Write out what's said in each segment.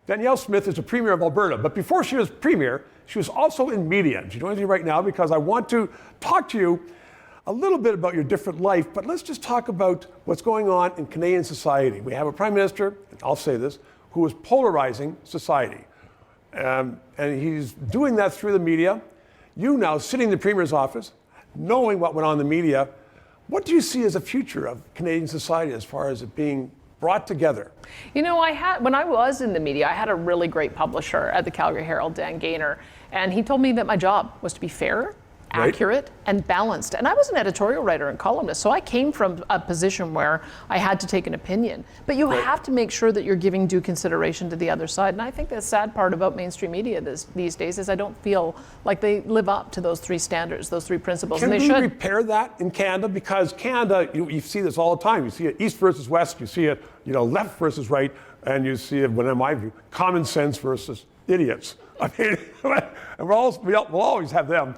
Danielle Smith is the Premier of Alberta, but before she was Premier, she was also in media. She joins me right now because I want to talk to you a little bit about your different life, but let's just talk about what's going on in Canadian society. We have a Prime Minister, and I'll say this, who is polarizing society. And he's doing that through the media. You now sitting in the Premier's office, knowing what went on in the media, what do you see as a future of Canadian society as far as it being brought together? You know, when I was in the media, I had a really great publisher at the Calgary Herald, Dan Gaynor, and he told me that my job was to be fair, accurate, and balanced. And I was an editorial writer and columnist, so I came from a position where I had to take an opinion. But you have to make sure that you're giving due consideration to the other side. And I think the sad part about mainstream media these days is I don't feel like they live up to those three standards, those three principles. Can and they we should. repair that in Canada? Because Canada, you see this all the time. You see it east versus west. You see it, left versus right, and you see it, in my view, common sense versus idiots. I mean, and we'll always have them.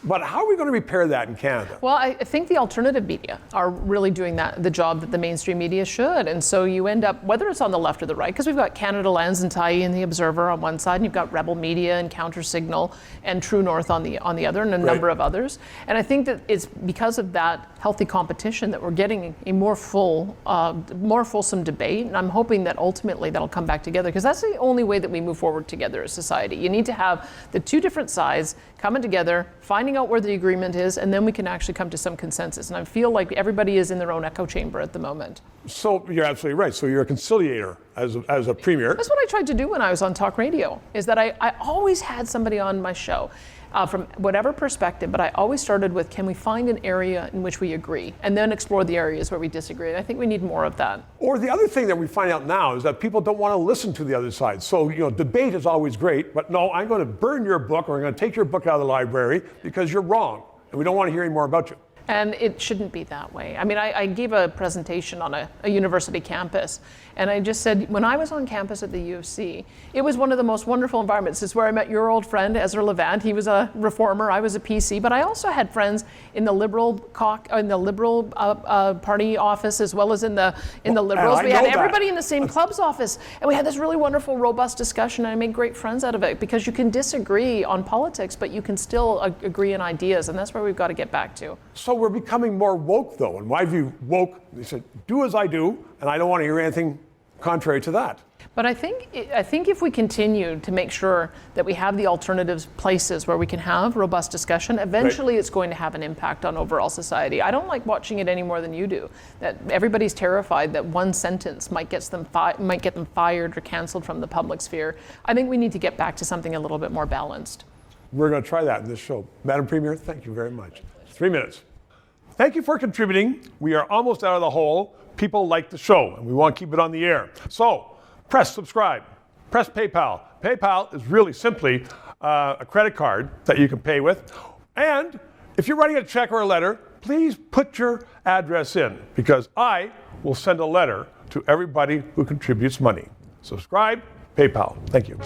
But how are we going to repair that in Canada? Well, I think the alternative media are really doing the job that the mainstream media should. And so you end up, whether it's on the left or the right, because we've got Canada Lands and Tyee and The Observer on one side, and you've got Rebel Media and Counter Signal and True North on the other, and a number of others. And I think that it's because of that healthy competition that we're getting a more fulsome debate. And I'm hoping that ultimately that'll come back together, because that's the only way that we move forward together as society. You need to have the two different sides coming together, finding out where the agreement is, and then we can actually come to some consensus. And I feel like everybody is in their own echo chamber at the moment. So you're absolutely right. So you're a conciliator as a premier. That's what I tried to do when I was on talk radio, is that I always had somebody on my show from whatever perspective, but I always started with, can we find an area in which we agree, and then explore the areas where we disagree. And I think we need more of that. Or the other thing that we find out now is that people don't want to listen to the other side. So, debate is always great, but no, I'm going to burn your book, or I'm going to take your book out of the library because you're wrong, and we don't want to hear any more about you. And it shouldn't be that way. I mean, I gave a presentation on a university campus, and I just said, when I was on campus at the U of C, it was one of the most wonderful environments. It's where I met your old friend, Ezra Levant. He was a reformer, I was a PC, but I also had friends in the Liberal Party office, as well as in the Liberals. We had everybody in the same club's office, and we had this really wonderful, robust discussion, and I made great friends out of it, because you can disagree on politics, but you can still agree in ideas, and that's where we've got to get back to. So we're becoming more woke, though. In my view, woke, they said, do as I do, and I don't want to hear anything contrary to that. But I think if we continue to make sure that we have the alternatives places where we can have robust discussion, eventually it's going to have an impact on overall society. I don't like watching it any more than you do. That everybody's terrified that one sentence might get them fired or canceled from the public sphere. I think we need to get back to something a little bit more balanced. We're going to try that in this show. Madam Premier, thank you very much. 3 minutes. Thank you for contributing. We are almost out of the hole. People like the show, and we want to keep it on the air. So, press subscribe. Press PayPal. PayPal is really simply a credit card that you can pay with. And if you're writing a check or a letter, please put your address in, because I will send a letter to everybody who contributes money. Subscribe, PayPal. Thank you.